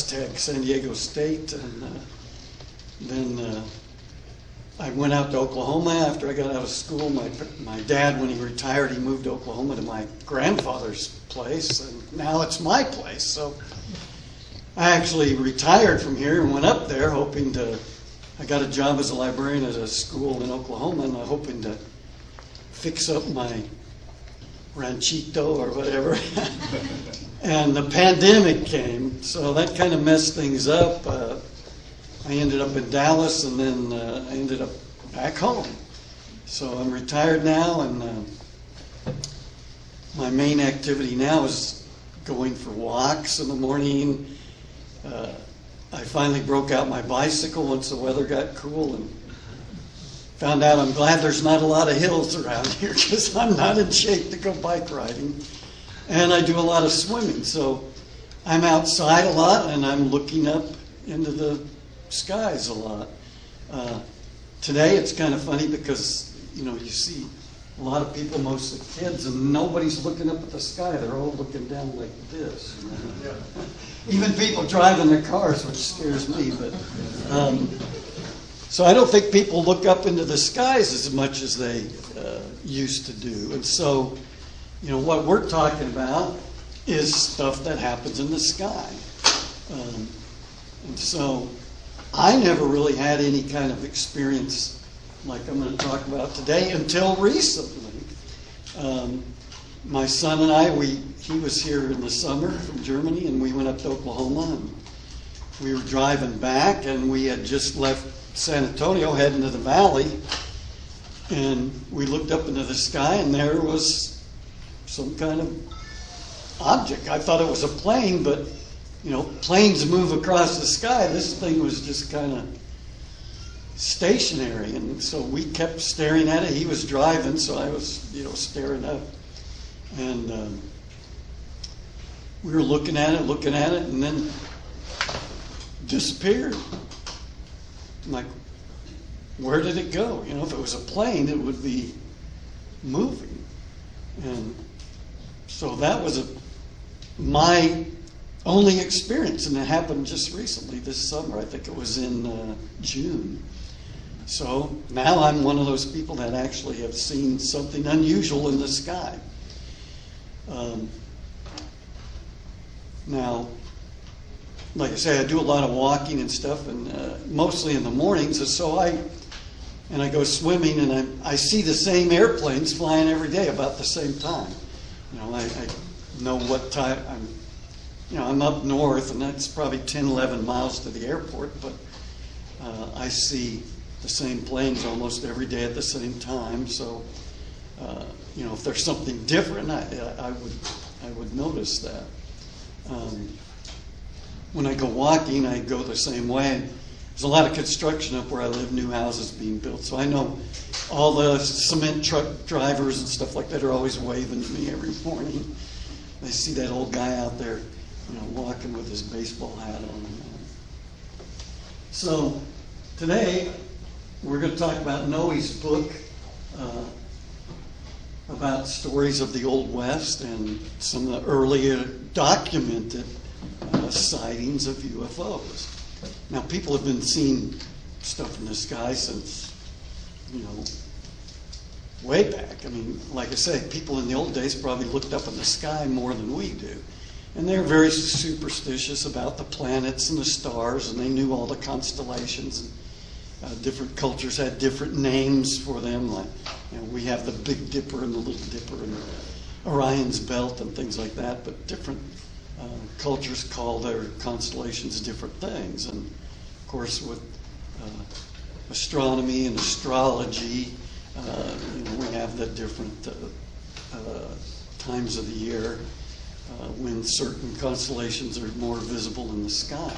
Tech, San Diego State, and then I went out to Oklahoma after I got out of school. My dad, when he retired, he moved to Oklahoma to my grandfather's place, and now it's my place. So I actually retired from here and went up there hoping to, I got a job as a librarian at a school in Oklahoma, and I'm hoping to fix up my ranchito or whatever. And the pandemic came, so that kind of messed things up. I ended up in Dallas, and then I ended up back home. So I'm retired now, and my main activity now is going for walks in the morning. I finally broke out my bicycle once the weather got cool, and found out I'm glad there's not a lot of hills around here, because I'm not in shape to go bike riding. And I do a lot of swimming, so I'm outside a lot, and I'm looking up into the skies a lot. Today it's kind of funny because, you see a lot of people, mostly kids, and nobody's looking up at the sky. They're all looking down like this. Even people driving their cars, which scares me. But so I don't think people look up into the skies as much as they used to do. And so, what we're talking about is stuff that happens in the sky. And so I never really had any kind of experience like I'm going to talk about today until recently. My son and I, he was here in the summer from Germany, and we went up to Oklahoma, and we were driving back, and we had just left San Antonio heading to the valley, and we looked up into the sky, and there was some kind of object. I thought it was a plane, but planes move across the sky. This thing was just kind of stationary, and so we kept staring at it. He was driving, so I was, staring up, and we were looking at it, and then disappeared. I'm like, where did it go? If it was a plane, it would be moving, and so that was my only experience, and it happened just recently this summer. I think it was in June. So now I'm one of those people that actually have seen something unusual in the sky. Now, like I say, I do a lot of walking and stuff, and mostly in the mornings. And so I go swimming, and I see the same airplanes flying every day about the same time. I know what time I'm up north, and that's probably 10, 11 miles to the airport, but I see the same planes almost every day at the same time. So, if there's something different, I would notice that. When I go walking, I go the same way. There's a lot of construction up where I live, new houses being built. So I know all the cement truck drivers and stuff like that are always waving to me every morning. I see that old guy out there, walking with his baseball hat on. So today we're going to talk about Noe's book about stories of the Old West and some of the earlier documented sightings of UFOs. Now, people have been seeing stuff in the sky since, way back. I mean, like I say, people in the old days probably looked up in the sky more than we do. And they're very superstitious about the planets and the stars, and they knew all the constellations. And different cultures had different names for them. Like, we have the Big Dipper and the Little Dipper and Orion's Belt and things like that. But different cultures call their constellations different things. And of course, with astronomy and astrology, we have the different times of the year when certain constellations are more visible in the sky.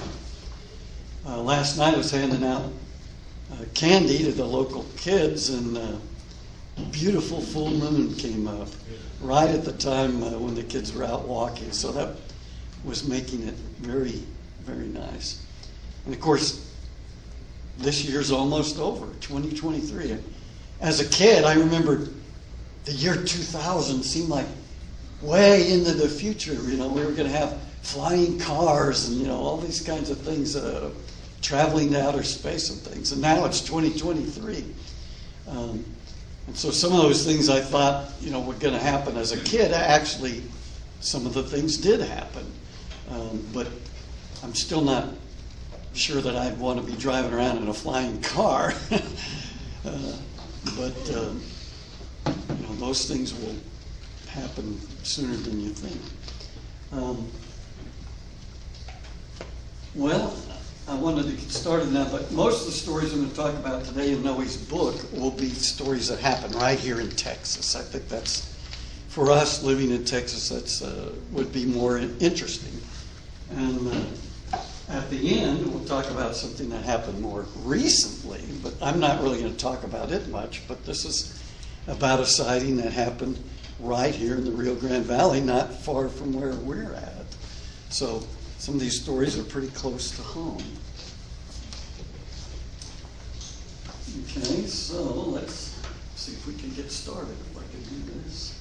Last night I was handing out candy to the local kids, and a beautiful full moon came up right at the time when the kids were out walking. So that was making it very, very nice. And of course, this year's almost over, 2023. As a kid, I remember the year 2000 seemed like way into the future. We were going to have flying cars and, all these kinds of things, traveling to outer space and things. And now it's 2023. And so some of those things I thought, were going to happen as a kid, actually, some of the things did happen. But I'm still not sure that I'd want to be driving around in a flying car. But those things will happen sooner than you think. Well, I wanted to get started now, but most of the stories I'm going to talk about today in Noe's book will be stories that happen right here in Texas. I think that's, for us living in Texas, that's would be more interesting. And at the end, we'll talk about something that happened more recently, but I'm not really going to talk about it much, but this is about a sighting that happened right here in the Rio Grande Valley, not far from where we're at. So some of these stories are pretty close to home. Okay, so let's see if we can get started, if I can do this.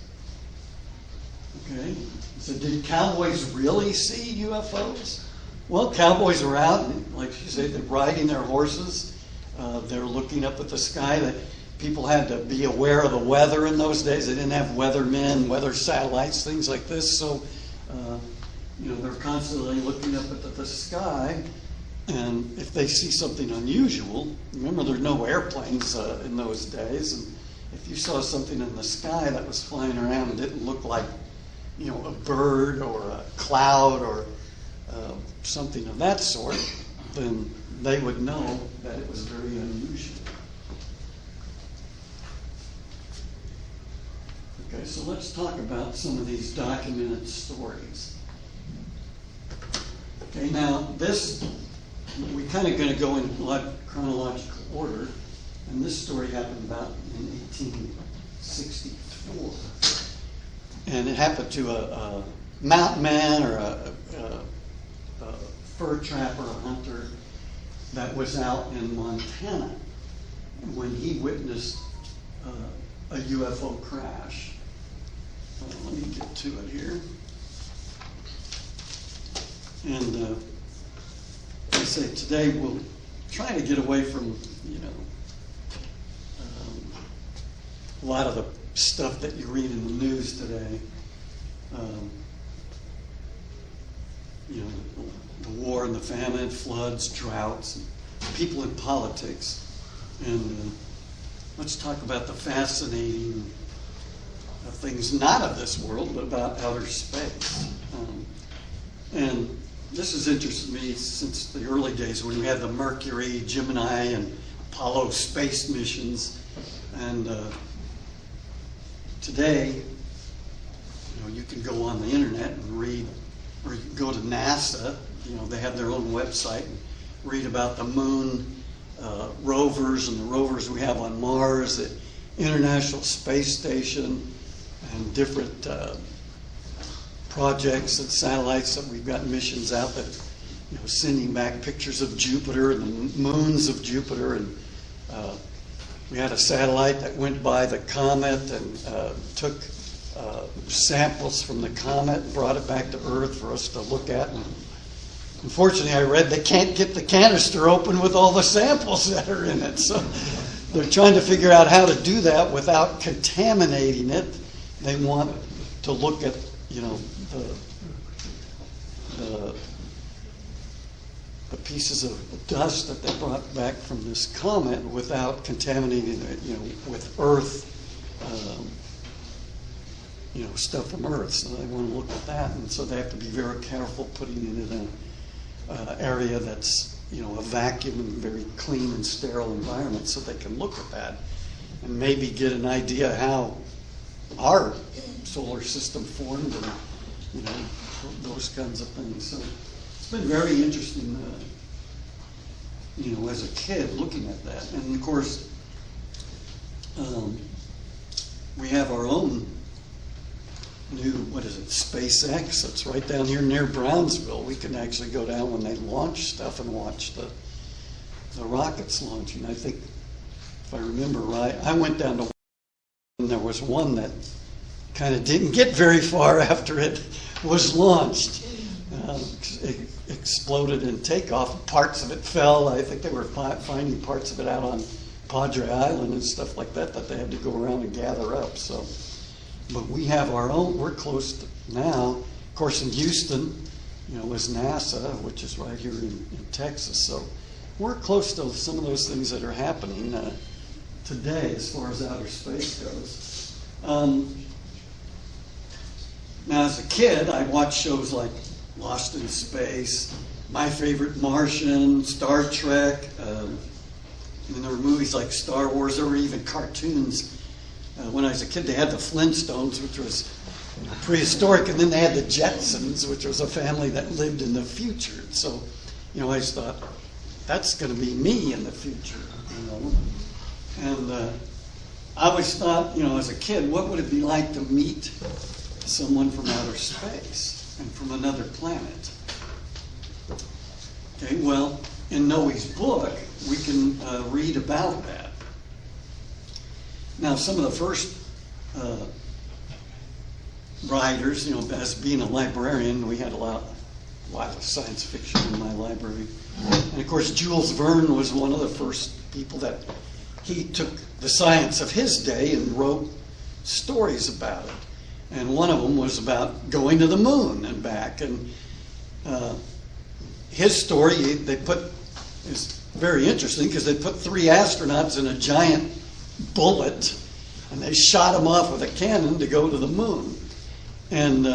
Okay, so did cowboys really see UFOs? Well, cowboys are out, like you say, they're riding their horses. They're looking up at the sky. That people had to be aware of the weather in those days. They didn't have weathermen, weather satellites, things like this. So, they're constantly looking up at the sky. And if they see something unusual, remember there's no airplanes in those days. And if you saw something in the sky that was flying around and didn't look like, a bird or a cloud or something of that sort, then they would know that it was very unusual. Okay, so let's talk about some of these documented stories. Okay, now this, we're kind of going to go in chronological order, and this story happened about in 1864. And it happened to a mountain man or a fur trapper, a hunter that was out in Montana when he witnessed a UFO crash. Let me get to it here. And I say today we'll try to get away from, a lot of the stuff that you read in the news today. The war and the famine, floods, droughts, and people in politics. And let's talk about the fascinating things not of this world, but about outer space. And this has interested me since the early days when we had the Mercury, Gemini, and Apollo space missions. And today, you can go on the internet and read, or you can go to NASA. They have their own website and read about the moon rovers and the rovers we have on Mars, the International Space Station, and different projects and satellites that we've got missions out that, sending back pictures of Jupiter and the moons of Jupiter. And we had a satellite that went by the comet and took samples from the comet and brought it back to Earth for us to look at. And unfortunately, I read they can't get the canister open with all the samples that are in it. So they're trying to figure out how to do that without contaminating it. They want to look at, the pieces of dust that they brought back from this comet without contaminating it, with Earth, stuff from Earth. So they want to look at that, and so they have to be very careful putting it in an area that's, a vacuum and very clean and sterile environment, so they can look at that and maybe get an idea how our solar system formed and, those kinds of things. So it's been very interesting, as a kid looking at that. And of course, we have our own new, SpaceX. It's right down here near Brownsville. We can actually go down when they launch stuff and watch the rockets launching. I think, if I remember right, I went down to, and there was one that kind of didn't get very far after it was launched. exploded in takeoff. Parts of it fell. I think they were finding parts of it out on Padre Island and stuff like that they had to go around and gather up. So, but we have our own. We're close to now. Of course, in Houston, is NASA, which is right here in Texas. So we're close to some of those things that are happening today as far as outer space goes. Now, as a kid, I watched shows like Lost in Space, My Favorite Martian, Star Trek, and there were movies like Star Wars. There were even cartoons. When I was a kid, they had the Flintstones, which was prehistoric, and then they had the Jetsons, which was a family that lived in the future. So, I always thought, that's going to be me in the future, And I always thought, as a kid, what would it be like to meet someone from outer space and from another planet? Okay, well, in Noe's book, we can read about that. Now, some of the first writers, as being a librarian, we had a lot of science fiction in my library. And of course, Jules Verne was one of the first people that he took the science of his day and wrote stories about it. And one of them was about going to the moon and back. And his story, is very interesting because they put 3 astronauts in a giant bullet and they shot them off with a cannon to go to the moon. And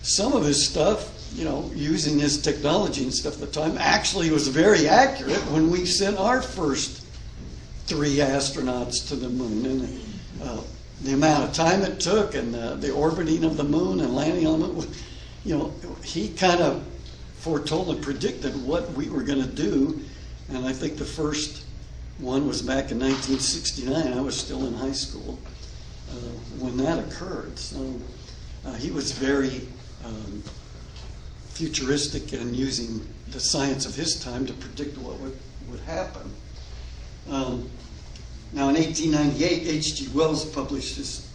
some of his stuff, using his technology and stuff at the time, actually was very accurate when we sent our first 3 astronauts to the moon. And the amount of time it took and the orbiting of the moon and landing on the moon, he kind of foretold and predicted what we were going to do. And I think the first one was back in 1969. I was still in high school when that occurred. So he was very futuristic and using the science of his time to predict what would happen. Now, in 1898, H.G. Wells published his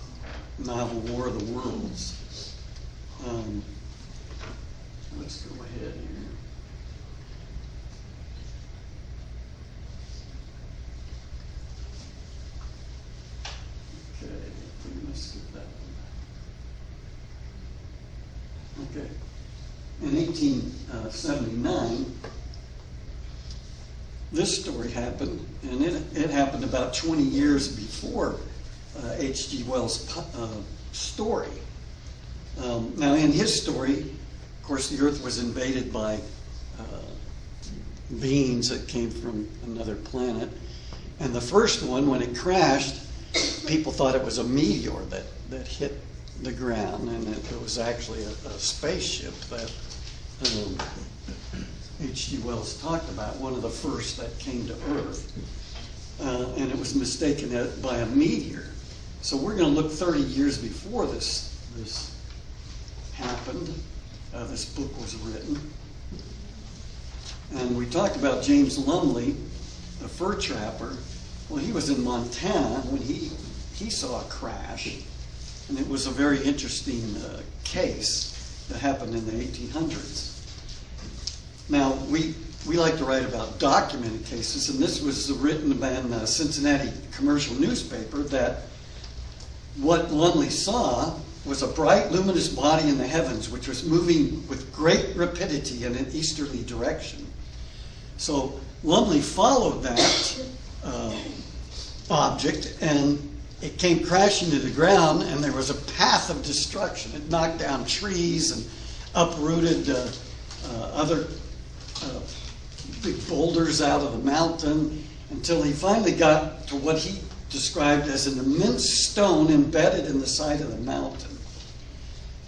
novel, War of the Worlds. Let's go ahead here. Okay, we must skip that one. Okay. In 1879, this story happened, and it happened about 20 years before H.G. Wells' story. Now, in his story, of course, the Earth was invaded by beings that came from another planet. And the first one, when it crashed, people thought it was a meteor that hit the ground, and it was actually a spaceship that H.G. Wells talked about, one of the first that came to Earth. And it was mistaken by a meteor. So we're going to look 30 years before this happened. This book was written. And we talked about James Lumley, the fur trapper. Well, he was in Montana when he saw a crash. And it was a very interesting case that happened in the 1800s. Now, we like to write about documented cases, and this was written in the Cincinnati commercial newspaper, that what Lumley saw was a bright, luminous body in the heavens, which was moving with great rapidity in an easterly direction. So Lumley followed that object, and it came crashing to the ground, and there was a path of destruction. It knocked down trees and uprooted other big boulders out of the mountain, until he finally got to what he described as an immense stone embedded in the side of the mountain.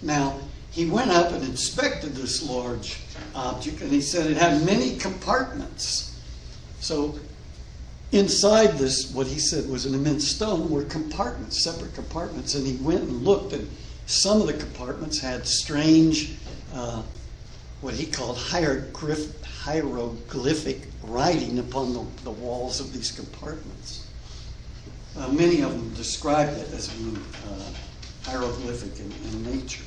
Now, he went up and inspected this large object, and he said it had many compartments. So inside this, what he said was an immense stone, were compartments, separate compartments, and he went and looked, and some of the compartments had strange, what he called hieroglyphic writing upon the walls of these compartments. Many of them described it as being hieroglyphic in nature.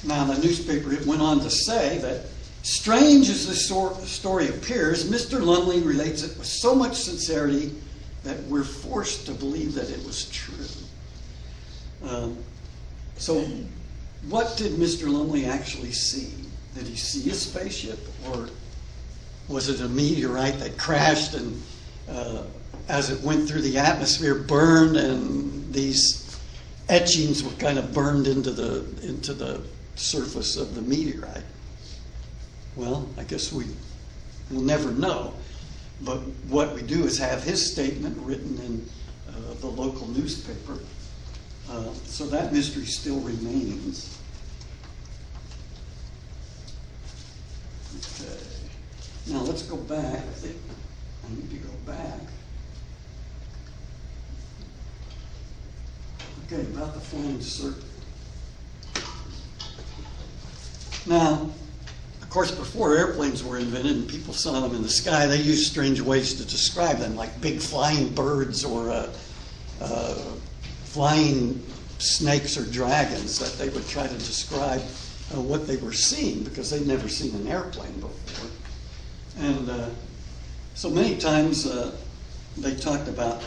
Now, the newspaper, it went on to say that, strange as this story appears, Mr. Lumley relates it with so much sincerity that we're forced to believe that it was true. So, what did Mr. Lumley actually see? Did he see a spaceship, or was it a meteorite that crashed and as it went through the atmosphere burned, and these etchings were kind of burned into the surface of the meteorite? Well, I guess we'll never know. But what we do is have his statement written in the local newspaper. So that mystery still remains. Okay. Now let's go back. I think I need to go back. Okay, about the flying serpent. Now, of course, before airplanes were invented and people saw them in the sky, they used strange ways to describe them, like big flying birds or flying snakes or dragons, that they would try to describe what they were seeing, because they'd never seen an airplane before. And so many times they talked about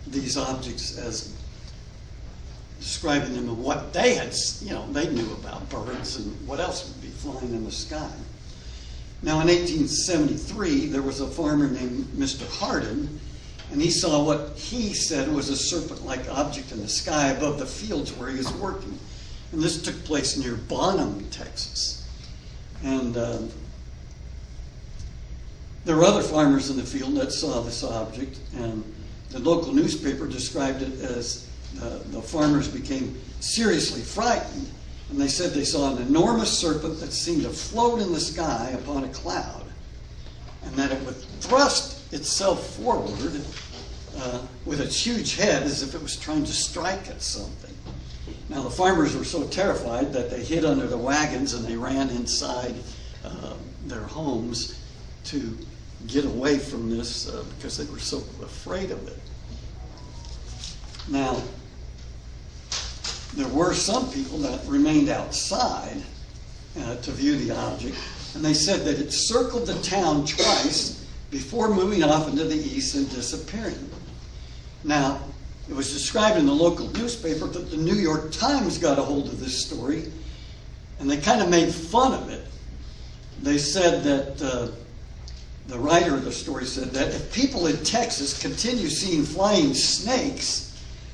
these objects as describing them of what they had, they knew about birds and what else would be flying in the sky. Now, in 1873, there was a farmer named Mr. Hardin, and he saw what he said was a serpent-like object in the sky above the fields where he was working. And this took place near Bonham, Texas. And there were other farmers in the field that saw this object, and the local newspaper described it as the farmers became seriously frightened, and they said they saw an enormous serpent that seemed to float in the sky upon a cloud, and that it would thrust itself forward with its huge head as if it was trying to strike at something. Now, the farmers were so terrified that they hid under the wagons and they ran inside their homes to get away from this because they were so afraid of it. Now, there were some people that remained outside to view the object, and they said that it circled the town twice before moving off into the east and disappearing. Now, it was described in the local newspaper, but the New York Times got a hold of this story, and they kind of made fun of it. They said that the writer of the story said that if people in Texas continue seeing flying snakes,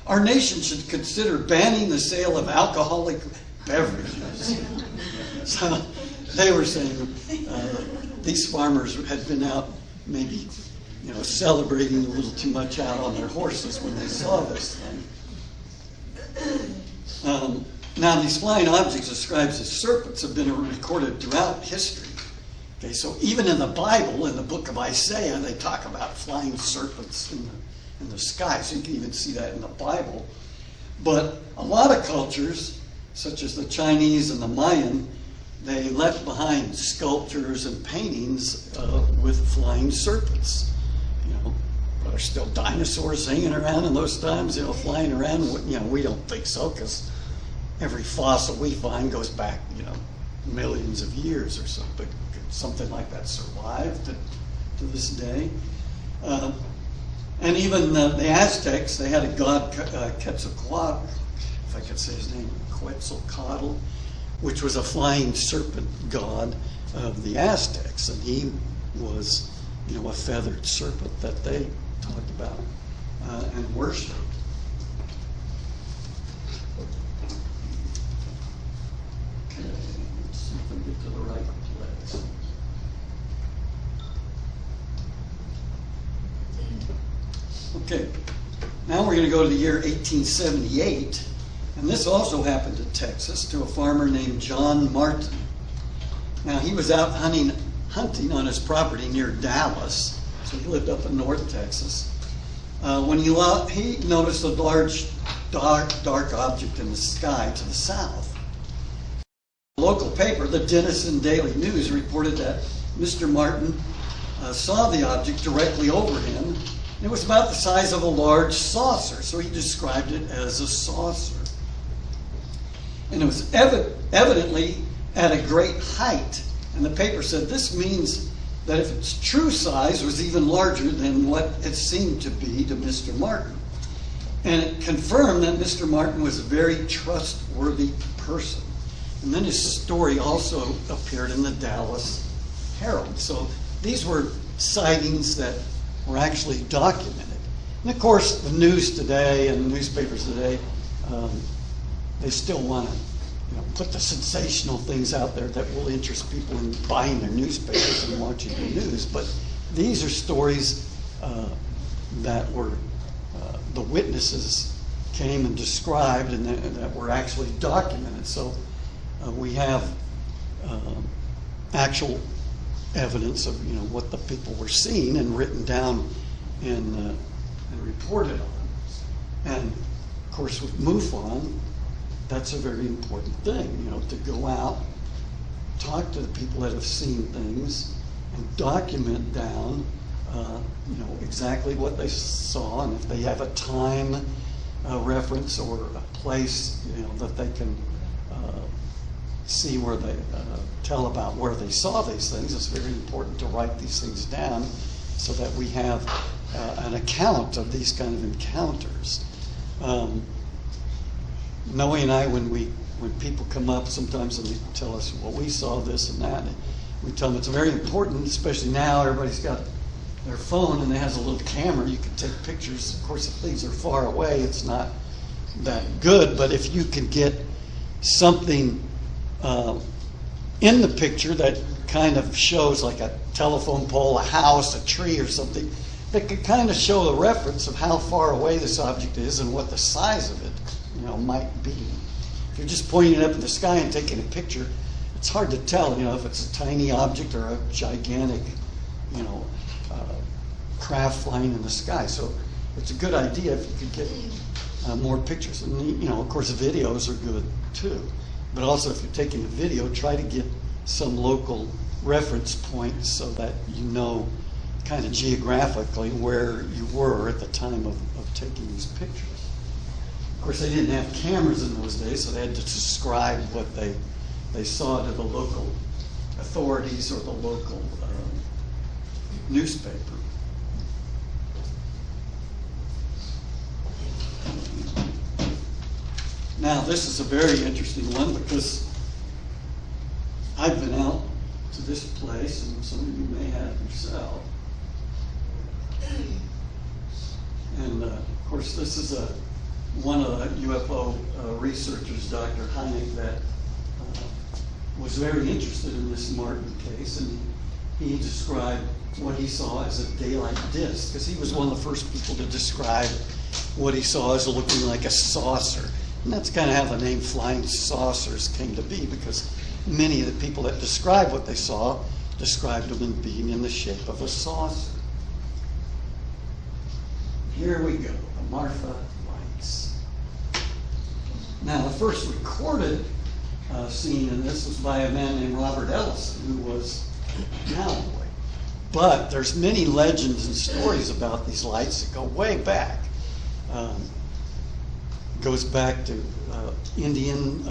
our nation should consider banning the sale of alcoholic beverages. So they were saying these farmers had been out maybe celebrating a little too much out on their horses when they saw this thing. Now, these flying objects described as serpents have been recorded throughout history. Okay, so even in the Bible, in the book of Isaiah, they talk about flying serpents in the sky. So you can even see that in the Bible. But a lot of cultures, such as the Chinese and the Mayan, they left behind sculptures and paintings with flying serpents. Are still dinosaurs hanging around in those times, flying around? We don't think so, because every fossil we find goes back, millions of years or something. Something like that survived to this day. And even the Aztecs, they had a god, Quetzalcoatl, if I could say his name, Quetzalcoatl, which was a flying serpent god of the Aztecs. And he was, a feathered serpent that they talked about and worshipped. Okay, let's see if I get to the right place. Okay, now we're going to go to the year 1878, and this also happened in Texas to a farmer named John Martin. Now, he was out hunting on his property near Dallas, so he lived up in North Texas, when he noticed a large, dark object in the sky to the south. The local paper, the Denison Daily News, reported that Mr. Martin saw the object directly over him. It was about the size of a large saucer, so he described it as a saucer. and it was evidently at a great height. And the paper said this means that if its true size was even larger than what it seemed to be to Mr. Martin. And it confirmed that Mr. Martin was a very trustworthy person. And then his story also appeared in the Dallas Herald. So these were sightings that were actually documented. And of course, the news today and newspapers today, they still want to put the sensational things out there that will interest people in buying their newspapers and watching the news. But these are stories that were the witnesses came and described and that were actually documented. So we have actual evidence of what the people were seeing and written down and reported on. And of course, with MUFON, that's a very important thing, to go out, talk to the people that have seen things, and document down, exactly what they saw, and if they have a time reference or a place, that they can see where they tell about where they saw these things. It's very important to write these things down so that we have an account of these kind of encounters. Noe and I, when people come up sometimes and they tell us, well, we saw this and that, and we tell them it's very important, especially now everybody's got their phone and it has a little camera. You can take pictures. Of course, if things are far away, it's not that good, but if you can get something in the picture that kind of shows like a telephone pole, a house, a tree or something, that could kind of show the reference of how far away this object is and what the size of it might be. If you're just pointing it up in the sky and taking a picture, it's hard to tell, if it's a tiny object or a gigantic, craft flying in the sky. So it's a good idea if you could get more pictures. And, of course, videos are good too. But also, if you're taking a video, try to get some local reference points so that you know kind of geographically where you were at the time of taking these pictures. Of course, they didn't have cameras in those days, so they had to describe what they saw to the local authorities or the local newspaper. Now, this is a very interesting one because I've been out to this place, and some of you may have yourself. And of course, this is one of the UFO researchers, Dr. Hynek, that was very interested in this Martin case, and he described what he saw as a daylight disc, because he was one of the first people to describe what he saw as looking like a saucer. And that's kind of how the name flying saucers came to be, because many of the people that described what they saw described them in being in the shape of a saucer. Here we go, the Marfa lights. Now, the first recorded scene in this was by a man named Robert Ellison, who was an Alloy. But there's many legends and stories about these lights that go way back. Goes back to Indian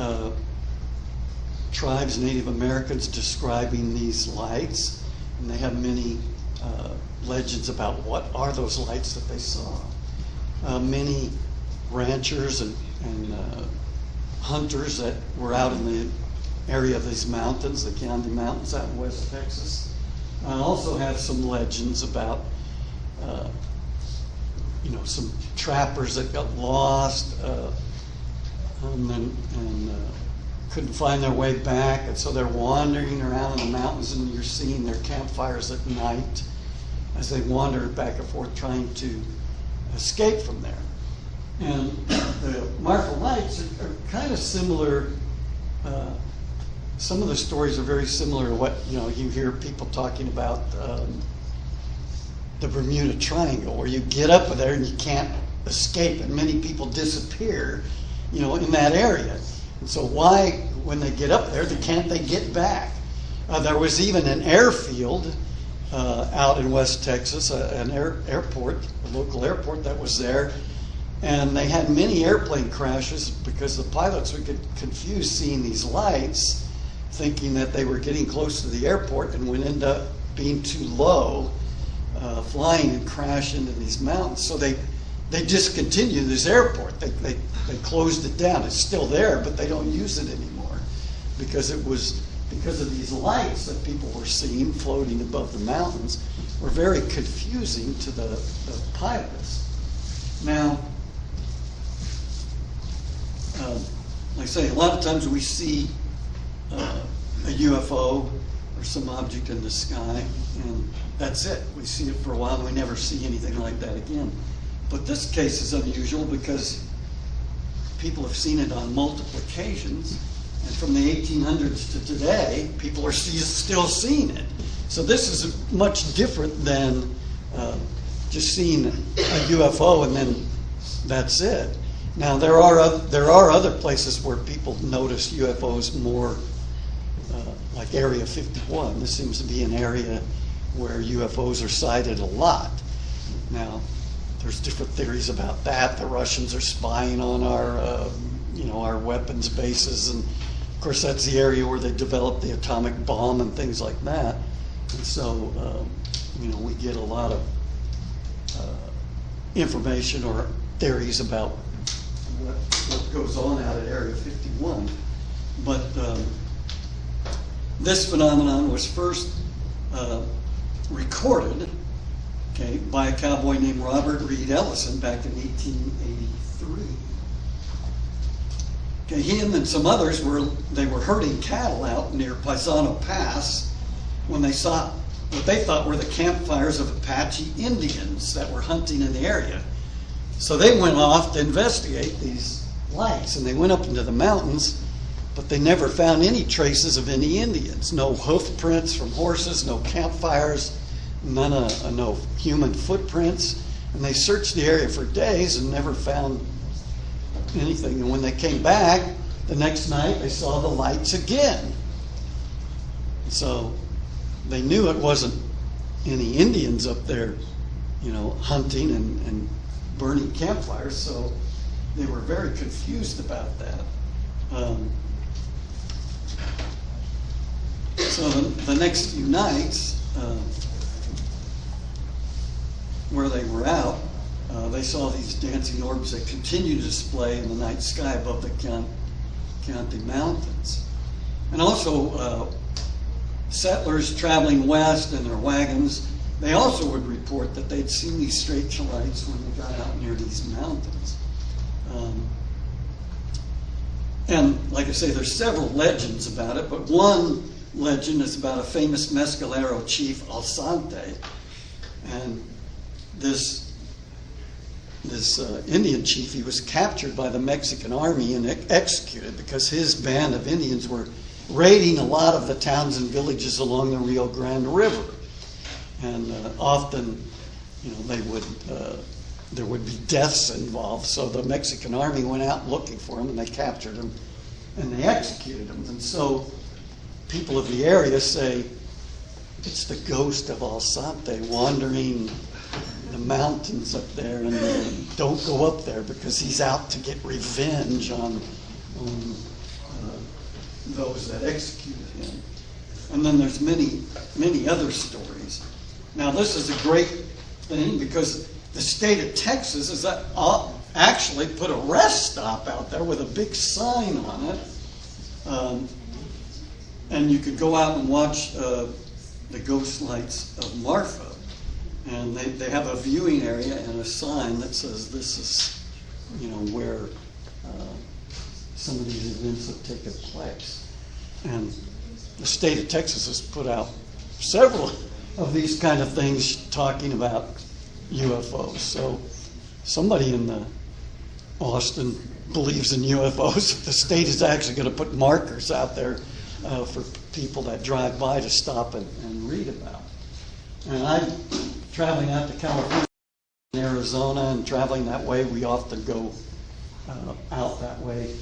tribes, Native Americans describing these lights, and they have many legends about what are those lights that they saw. Many ranchers and hunters that were out in the area of these mountains, the Candy Mountains out in West Texas, also have some legends about some trappers that got lost and couldn't find their way back, and so they're wandering around in the mountains, and you're seeing their campfires at night as they wander back and forth trying to escape from there. And the Marfa lights are kind of similar. Some of the stories are very similar to what you hear people talking about the Bermuda Triangle, where you get up there and you can't escape, and many people disappear, in that area. And so why, when they get up there, can't they get back? There was even an airfield out in West Texas, an airport, a local airport that was there, And they had many airplane crashes because the pilots would get confused seeing these lights, thinking that they were getting close to the airport and would end up being too low, flying and crash into these mountains. So they discontinued this airport. They closed it down. It's still there, but they don't use it anymore because it was because of these lights that people were seeing floating above the mountains were very confusing to the pilots. Now, like I say, a lot of times we see a UFO or some object in the sky, and that's it. We see it for a while, and we never see anything like that again. But this case is unusual because people have seen it on multiple occasions, and from the 1800s to today, people are still seeing it. So this is much different than just seeing a UFO and then that's it. Now there are other places where people notice UFOs more, like Area 51. This seems to be an area where UFOs are sighted a lot. Now there's different theories about that. The Russians are spying on our weapons bases, and of course that's the area where they developed the atomic bomb and things like that. And so we get a lot of information or theories about what goes on out at Area 51. But this phenomenon was first recorded, by a cowboy named Robert Reed Ellison back in 1883. Him and some others were herding cattle out near Paisano Pass when they saw what they thought were the campfires of Apache Indians that were hunting in the area. So they went off to investigate these lights, and they went up into the mountains, but they never found any traces of any Indians. No hoof prints from horses, no campfires, no human footprints. And they searched the area for days and never found anything. And when they came back the next night, they saw the lights again. So they knew it wasn't any Indians up there, hunting and burning campfires. So they were very confused about that. So the next few nights, where they were out, they saw these dancing orbs that continued to display in the night sky above the Chianti Mountains. And also, settlers traveling west in their wagons, they also would report that they'd seen these strange lights when they got out near these mountains. And like I say, there's several legends about it, but one legend is about a famous Mescalero chief, Alsante. And this Indian chief, he was captured by the Mexican army and executed because his band of Indians were raiding a lot of the towns and villages along the Rio Grande River. And often, there would be deaths involved. So the Mexican army went out looking for him, and they captured him, and they executed him. And so people of the area say it's the ghost of Alsante wandering the mountains up there, and don't go up there because he's out to get revenge on those that executed him. And then there's many other stories. Now this is a great thing because the state of Texas has actually put a rest stop out there with a big sign on it, and you could go out and watch the ghost lights of Marfa. And they have a viewing area and a sign that says this is, where some of these events have taken place. And the state of Texas has put out several of these kind of things talking about UFOs. So somebody in Austin believes in UFOs. The state is actually going to put markers out there for people that drive by to stop and read about. And I'm traveling out to California and Arizona, and traveling that way, we often go out that way.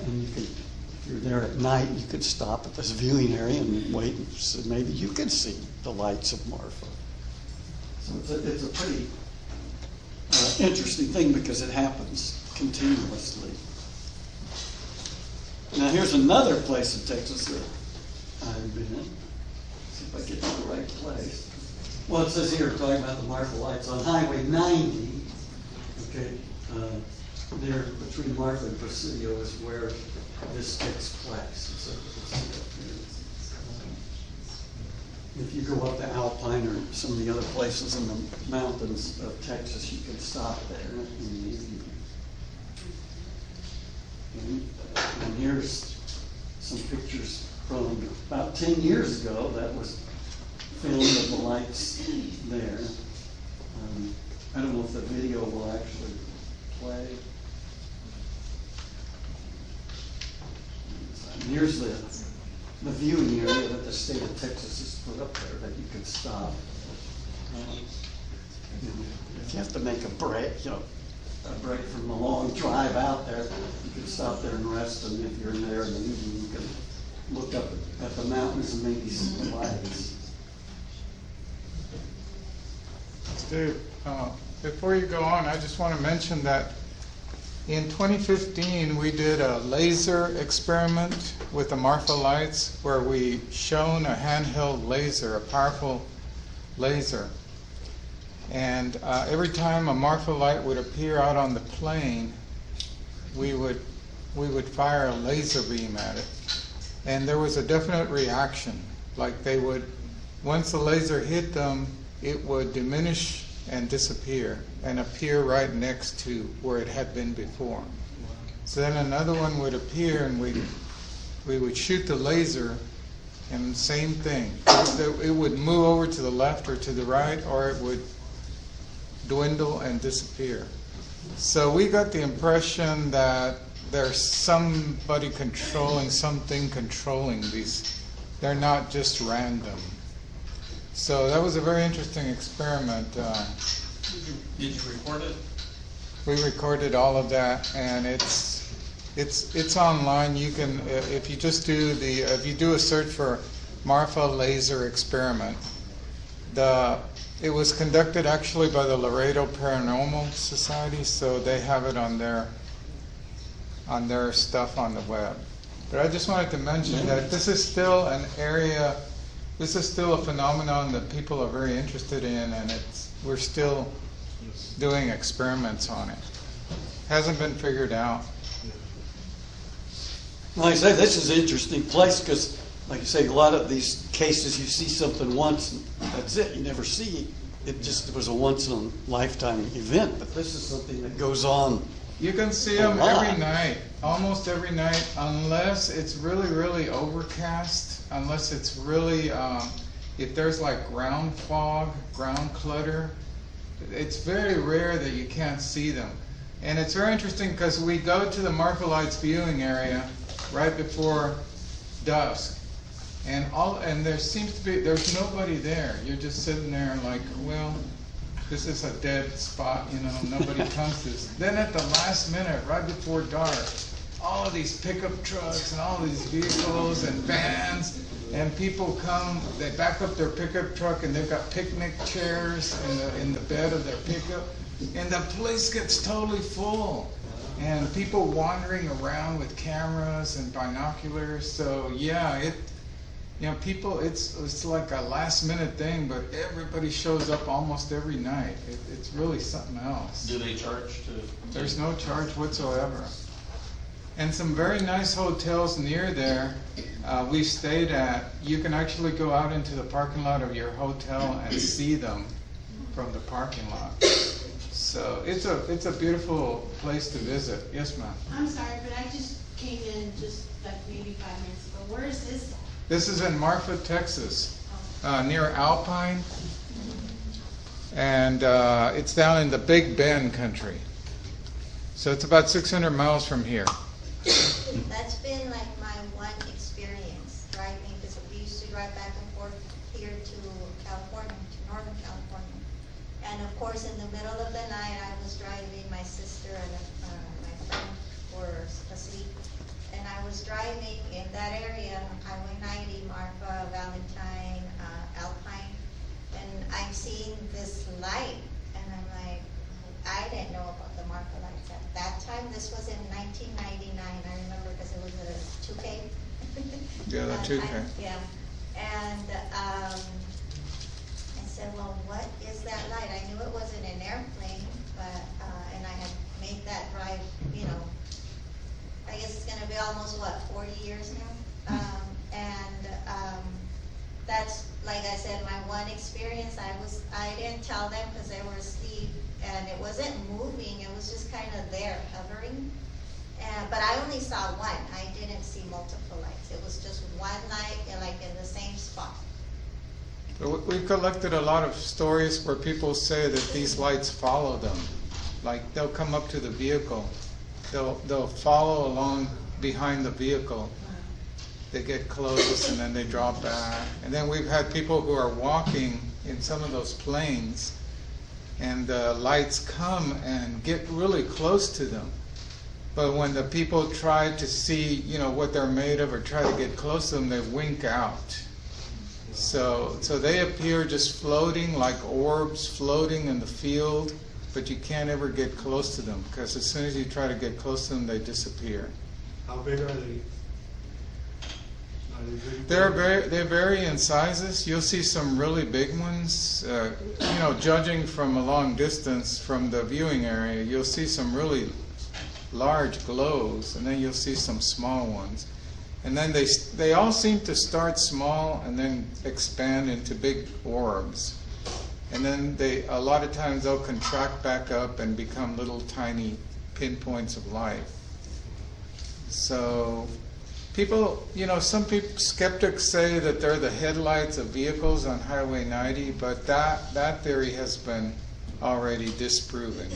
And you could, if you're there at night, you could stop at this viewing area and wait, and so maybe you could see the lights of Marfa. So it's a pretty interesting thing because it happens continuously. Now here's another place in Texas that I've been in. See if I get to the right place. Well, it says here, talking about the Marfa lights on Highway 90. Okay, there between Marfa and Presidio is where this takes place. If you go up to Alpine or some of the other places in the mountains of Texas, you can stop there. And here's some pictures from about 10 years ago that was filmed of the lights there. I don't know if the video will actually play. And here's the viewing area that the state of Texas has put up there that you can stop. If you have to make a break, a break from a long drive out there, you can stop there and rest. And if you're in there in the evening, you can look up at the mountains and maybe see the lights. Steve, before you go on, I just want to mention that in 2015, we did a laser experiment with the Marfa lights where we shone a handheld laser, a powerful laser. And every time a Marfa light would appear out on the plane, we would fire a laser beam at it. And there was a definite reaction. Like they would, once the laser hit them, it would diminish and disappear and appear right next to where it had been before. So then another one would appear and we would shoot the laser and same thing. It would move over to the left or to the right, or it would dwindle and disappear. So we got the impression that there's somebody controlling something controlling these. They're not just random. So that was a very interesting experiment. Did you record it? We recorded all of that, and it's online. You can if you just do if you do a search for Marfa laser experiment. It was conducted actually by the Laredo Paranormal Society, so they have it on their stuff on the web. But I just wanted to mention that this is still an area. This is still a phenomenon that people are very interested in, and we're still doing experiments on it. Hasn't been figured out. Like I say, this is an interesting place because, like you say, a lot of these cases you see something once and that's it. You never see it. It was a once-in-a-lifetime event, but this is something that goes on. You can see them every night, almost every night, unless it's really, really overcast, unless it's really, if there's like ground fog, ground clutter. It's very rare that you can't see them. And it's very interesting because we go to the Marfa Lights viewing area right before dusk. And there seems to be, there's nobody there. You're just sitting there like, well, this is a dead spot, nobody comes to this. Then at the last minute, right before dark, all of these pickup trucks and all these vehicles and vans, and people come, they back up their pickup truck and they've got picnic chairs in the bed of their pickup, and the place gets totally full. And people wandering around with cameras and binoculars. So yeah, people, it's like a last minute thing, but everybody shows up almost every night. It's really something else. Do they charge to? There's no charge whatsoever. And some very nice hotels near there we stayed at. You can actually go out into the parking lot of your hotel and see them from the parking lot. So it's a beautiful place to visit. Yes, ma'am. I'm sorry, but I just came in just like maybe 5 minutes ago. Where is this? This is in Marfa, Texas, near Alpine, and it's down in the Big Bend country. So it's about 600 miles from here. That's been like my one experience driving, because we used to drive back and forth here to California, to Northern California. And of course, in the middle of the night, I was driving, my sister and my friend were asleep. And I was driving in that area, Highway 90, Marfa, Valentine, Alpine, and I'm seeing this light, and I'm like, I didn't know about the Marfa lights at that time. This was in 1999, I remember, because it was a 2K. Yeah, the 2K. Yeah, and I said, well, what is that light? I knew it wasn't an airplane, but, and I had made that drive, you know, I guess it's gonna be almost, what, 40 years now? That's, like I said, my one experience. I didn't tell them because they were asleep, and it wasn't moving, it was just kind of there, hovering. But I only saw one, I didn't see multiple lights. It was just one light, like in the same spot. We've collected a lot of stories where people say that these lights follow them. Like they'll come up to the vehicle, they'll follow along behind the vehicle. They get close and then they drop back. And then we've had people who are walking in some of those planes, and the lights come and get really close to them. But when the people try to see, you know, what they're made of or try to get close to them, they wink out. So they appear just floating like orbs floating in the field, but you can't ever get close to them because as soon as you try to get close to them, they disappear. How big are they? They vary in sizes. You'll see some really big ones. You know, judging from a long distance from the viewing area, you'll see some really large glows, and then you'll see some small ones. And then they all seem to start small and then expand into big orbs. And then a lot of times they'll contract back up and become little tiny pinpoints of light. So people, you know, some skeptics say that they're the headlights of vehicles on Highway 90, but that theory has been already disproven.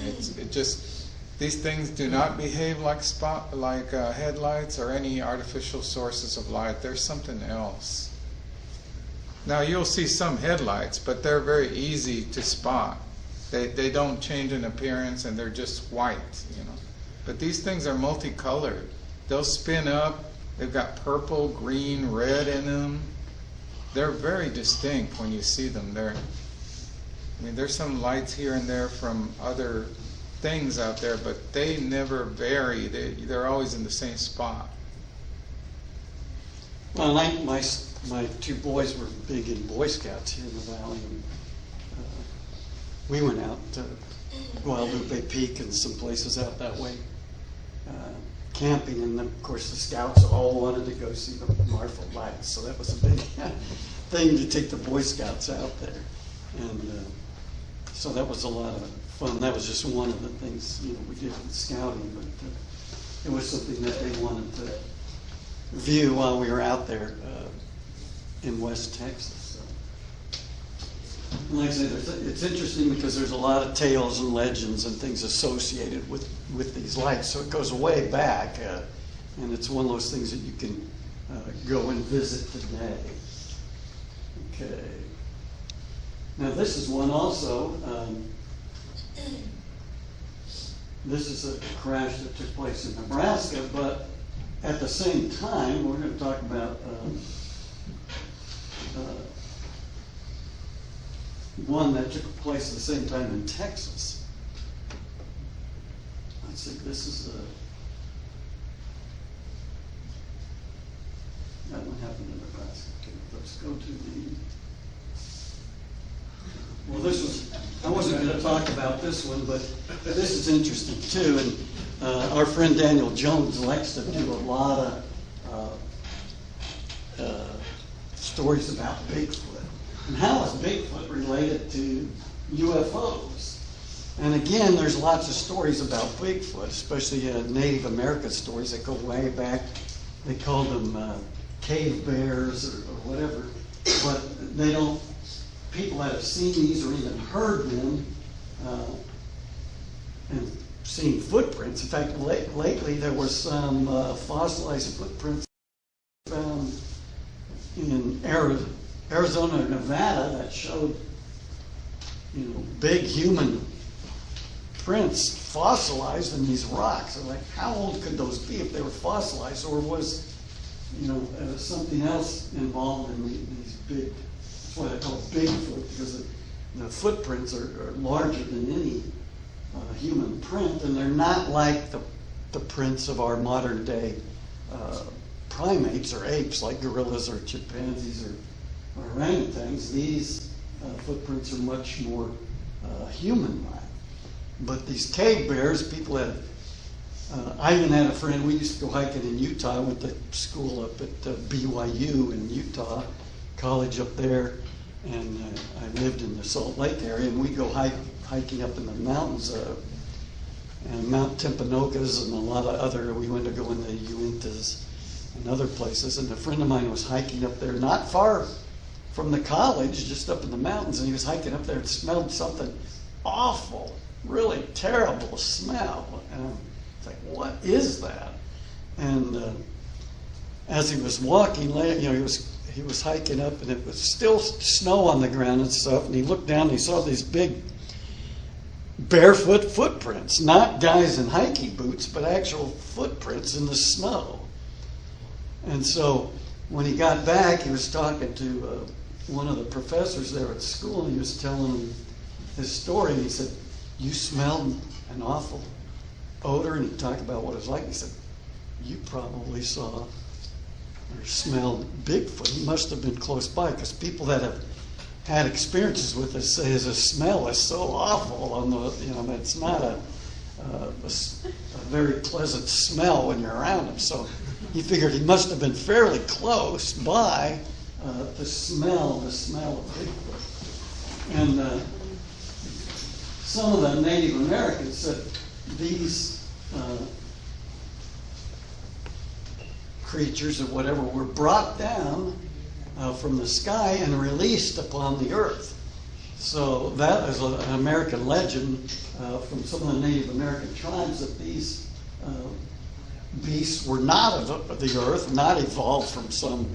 These things do not behave like headlights or any artificial sources of light. There's something else. Now you'll see some headlights, but they're very easy to spot. They don't change in appearance and they're just white, you know. But these things are multicolored. They'll spin up. They've got purple, green, red in them. They're very distinct when you see them. There's some lights here and there from other things out there, but they never vary. They're always in the same spot. Well, my two boys were big in Boy Scouts here in the valley, and we went out to Guadalupe Peak and some places out that way, camping, and of course the Scouts all wanted to go see the Marfa lights, so that was a big thing to take the Boy Scouts out there, and so that was a lot of fun. That was just one of the things, you know, we did with scouting, but it was something that they wanted to view while we were out there in West Texas. So. And like I said, it's interesting because there's a lot of tales and legends and things associated with these lights. So it goes way back, and it's one of those things that you can go and visit today. Okay. Now this is one also. This is a crash that took place in Nebraska, but at the same time, we're going to talk about one that took place at the same time in Texas. Let's see, this is that one happened in Nebraska too. Let's go to the. Well, I wasn't going to talk about this one, but this is interesting too. And our friend Daniel Jones likes to do a lot of stories about Bigfoot. And how is Bigfoot related to UFOs? And again, there's lots of stories about Bigfoot, especially Native American stories that go way back. They called them cave bears or whatever, but they don't. People that have seen these or even heard them and seen footprints. In fact, lately there were some fossilized footprints found in Arizona or Nevada that showed, you know, big human prints fossilized in these rocks. And like, how old could those be if they were fossilized, or was, you know, something else involved in these big? That's why they call it Bigfoot, because the footprints are larger than any human print, and they're not like the prints of our modern day primates or apes, like gorillas or chimpanzees or orangutans. These footprints are much more human-like. But these cave bears, people had. I even had a friend. We used to go hiking in Utah. I went to school up at BYU in Utah, college up there, and I lived in the Salt Lake area. And we'd go hiking up in the mountains, and Mount Timpanogos, and a lot of other. We went to go in the Uintas and other places. And a friend of mine was hiking up there, not far from the college, just up in the mountains, and he was hiking up there and smelled something awful, really terrible smell. And it's like, what is that? And as he was walking, he was hiking up, and it was still snow on the ground and stuff. And he looked down and he saw these big barefoot footprints, not guys in hiking boots, but actual footprints in the snow. And so when he got back, he was talking to one of the professors there at school, and he was telling him his story. And he said, "You smelled an awful odor," and he talked about what it was like. He said, "You probably saw or smelled Bigfoot. He must have been close by," because people that have had experiences with this say the smell is so awful. It's not a very pleasant smell when you're around him. So he figured he must have been fairly close by to smell the smell of Bigfoot. And some of the Native Americans said these creatures or whatever were brought down from the sky and released upon the earth. So that is an American legend from some of the Native American tribes, that these beasts were not of the earth, not evolved from some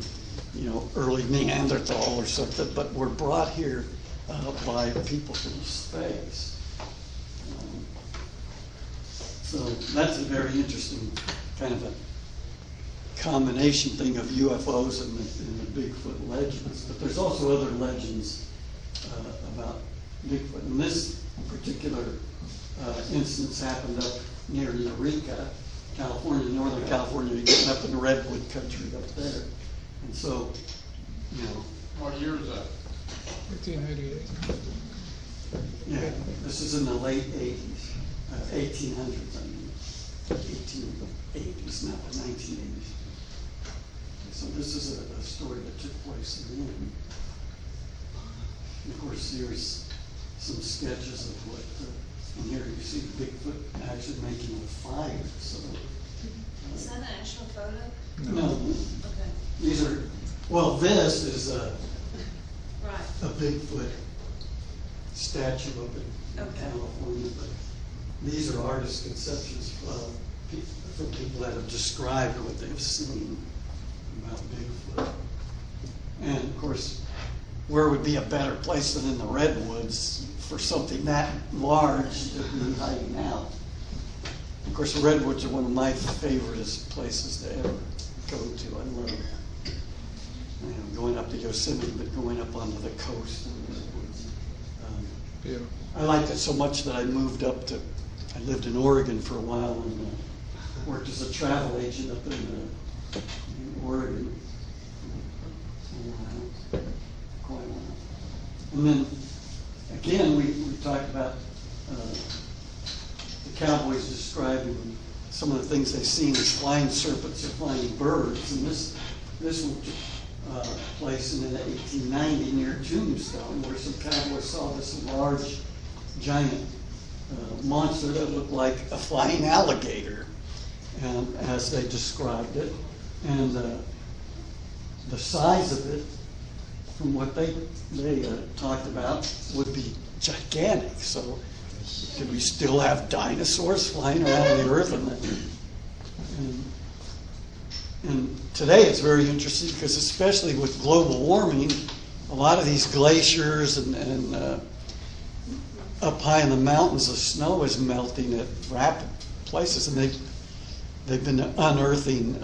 early Neanderthal or something, but were brought here by people from space. So that's a very interesting kind of a combination thing of UFOs and the Bigfoot legends. But there's also other legends about Bigfoot. And this particular instance happened up near Eureka, California, Northern California. You're getting up in the redwood country up there. And so, What year is that? 1888. yeah, this is in the late 80s, 1800s, 1880s, not the 1980s. So this is a story that took place then. And of course, here's some sketches of what, and here you see Bigfoot actually making a fire. So, Is that an actual photo? no, Okay. these are, this is Right. a Bigfoot statue up in Okay. California, but these are artist conceptions from people that have described what they've seen about Bigfoot. And of course, where would be a better place than in the redwoods for something that large to be hiding out? Of course, the redwoods are one of my favorite places to ever go to. I love going up to Yosemite, but going up onto the coast in the redwoods. Beautiful. I liked it so much that I moved up to, I lived in Oregon for a while and worked as a travel agent up in Oregon. Quite a while. And then, again, we talked about the cowboys describing some of the things they've seen as flying serpents or flying birds. And this took place in 1890 near Tombstone, where some cowboys saw this large, giant monster that looked like a flying alligator, and as they described it. And the size of it, from what they talked about, would be gigantic. So could we still have dinosaurs flying around the earth? And today it's very interesting because, especially with global warming, a lot of these glaciers and up high in the mountains, the snow is melting at rapid places, and they've been unearthing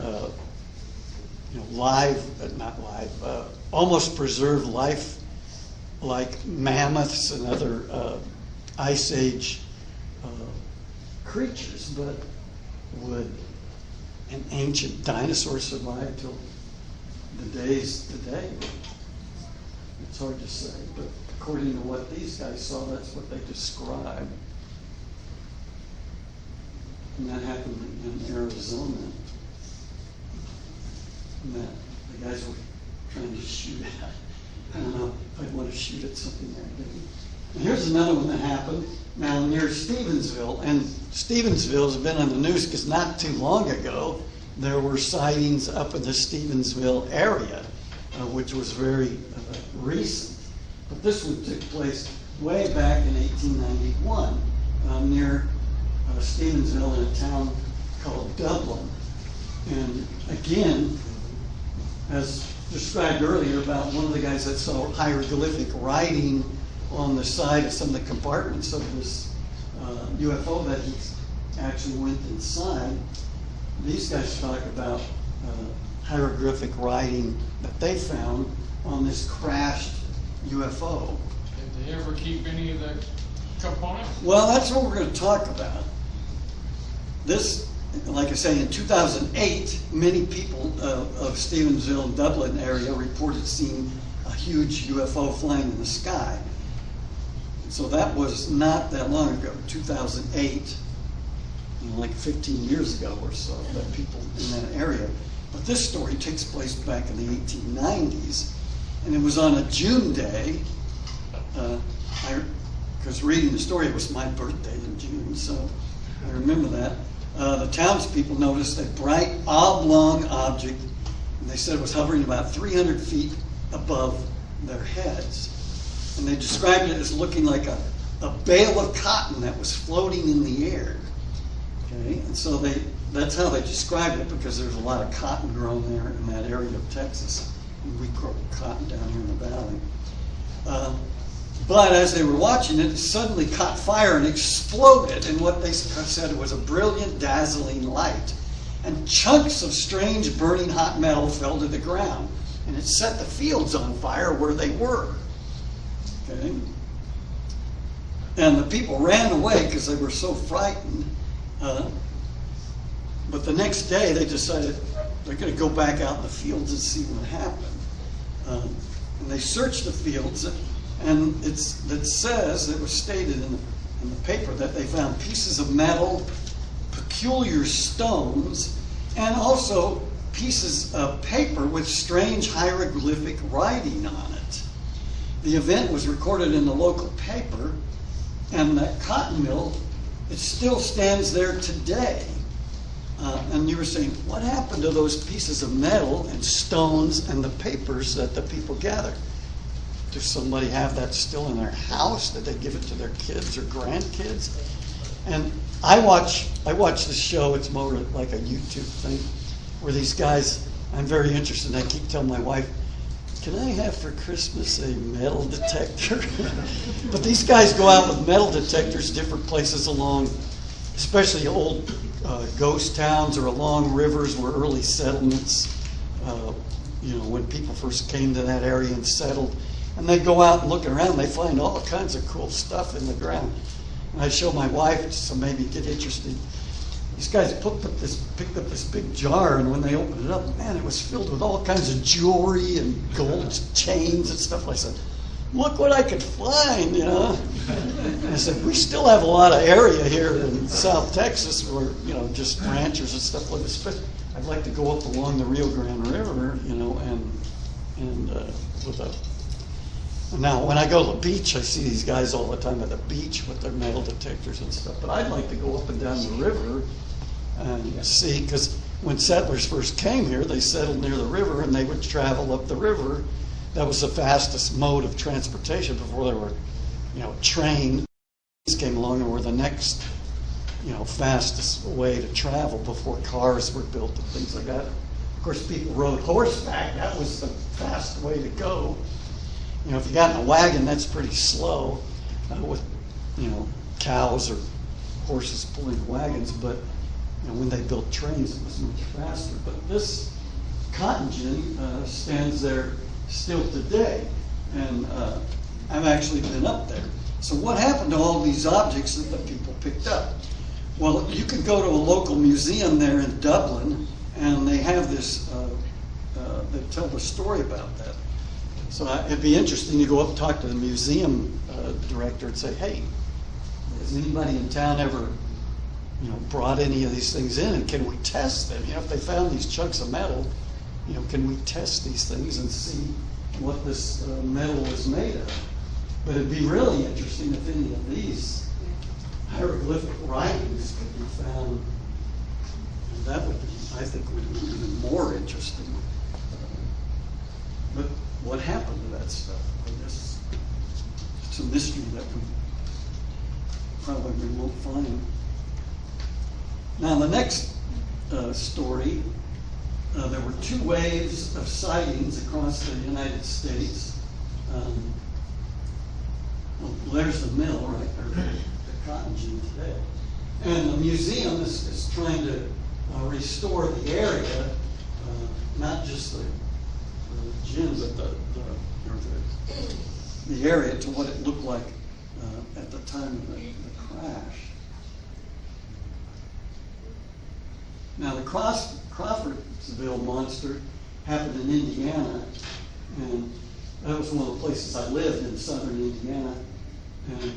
almost preserved life, like mammoths and other ice age creatures, but would an ancient dinosaur survive till the days today? It's hard to say, but according to what these guys saw, that's what they described. And that happened in Arizona. And that the guys were trying to shoot at. I don't know if I'd want to shoot at something that big. And here's another one that happened now near Stevensville. And Stevensville has been on the news because not too long ago there were sightings up in the Stevensville area, which was very recent. But this one took place way back in 1891 near Stevensville in a town called Dublin. And again, as described earlier about one of the guys that saw hieroglyphic writing on the side of some of the compartments of this UFO that he actually went inside, these guys talk about hieroglyphic writing that they found on this crashed UFO. Did they ever keep any of the components? Well, that's what we're going to talk about. This, like I say, in 2008, many people of Stevensville and Dublin area reported seeing a huge UFO flying in the sky. So that was not that long ago, 2008, like 15 years ago or so, that people in that area. But this story takes place back in the 1890s, and it was on a June day. Because reading the story, it was my birthday in June, so I remember that. The townspeople noticed a bright oblong object, and they said it was hovering about 300 feet above their heads. And they described it as looking like a bale of cotton that was floating in the air. Okay, and so that's how they described it, because there's a lot of cotton grown there in that area of Texas. And we grow cotton down here in the valley. But as they were watching it, it suddenly caught fire and exploded in what they said was a brilliant, dazzling light. And chunks of strange, burning hot metal fell to the ground. And it set the fields on fire where they were. Okay? And the people ran away because they were so frightened. But the next day, they decided they're going to go back out in the fields and see what happened. And they searched the fields. And it says, it was stated in the paper, that they found pieces of metal, peculiar stones, and also pieces of paper with strange hieroglyphic writing on it. The event was recorded in the local paper, and that cotton mill, it still stands there today. And you were saying, what happened to those pieces of metal and stones and the papers that the people gathered? Does somebody have that still in their house? Did they give it to their kids or grandkids? And I watch this show. It's more like a YouTube thing, where these guys, I'm very interested. I keep telling my wife, can I have for Christmas a metal detector? But these guys go out with metal detectors different places along, especially old ghost towns or along rivers where early settlements, when people first came to that area and settled. And they go out and look around, they find all kinds of cool stuff in the ground. And I show my wife, so maybe get interested. These guys picked up this big jar, and when they opened it up, man, it was filled with all kinds of jewelry and gold chains and stuff. I said, look what I could find, And I said, we still have a lot of area here in South Texas where, just ranchers and stuff like this. But I'd like to go up along the Rio Grande River, and with a... Now, when I go to the beach, I see these guys all the time at the beach with their metal detectors and stuff. But I'd like to go up and down the river and see, because when settlers first came here, they settled near the river, and they would travel up the river. That was the fastest mode of transportation before there were, trains came along and were the next, fastest way to travel before cars were built and things like that. Of course, people rode horseback. That was the fast way to go. If you got in a wagon, that's pretty slow with, cows or horses pulling wagons. But when they built trains, it was much faster. But this cotton gin stands there still today, and I've actually been up there. So what happened to all these objects that the people picked up? Well, you can go to a local museum there in Dublin, and they have this, they tell the story about that. So it'd be interesting to go up and talk to the museum director and say, hey, has anybody in town ever, brought any of these things in, and can we test them? If they found these chunks of metal, can we test these things and see what this metal is made of? But it'd be really interesting if any of these hieroglyphic writings could be found. And that would be, I think, would be even more interesting. But what happened to that stuff? I guess it's a mystery that we probably won't find. Now, the next story, there were 2 waves of sightings across the United States. Well, there's the mill, right there, the cotton gin today. And the museum is trying to restore the area, not just the gin, but the area to what it looked like at the time of the crash. Now, the Crawfordville Monster happened in Indiana, and that was one of the places I lived in, southern Indiana. And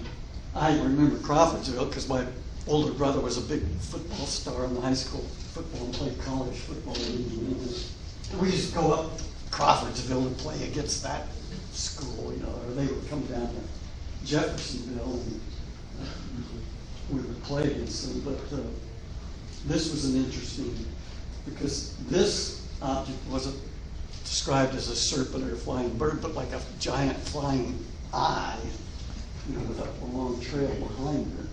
I remember Crawfordsville because my older brother was a big football star in the high school football and played college football in Indiana. And we used to go up Crawfordsville and play against that school, or they would come down to Jeffersonville and we would play against them. But this was an interesting, because this object wasn't described as a serpent or a flying bird, but like a giant flying eye, with a long trail behind her.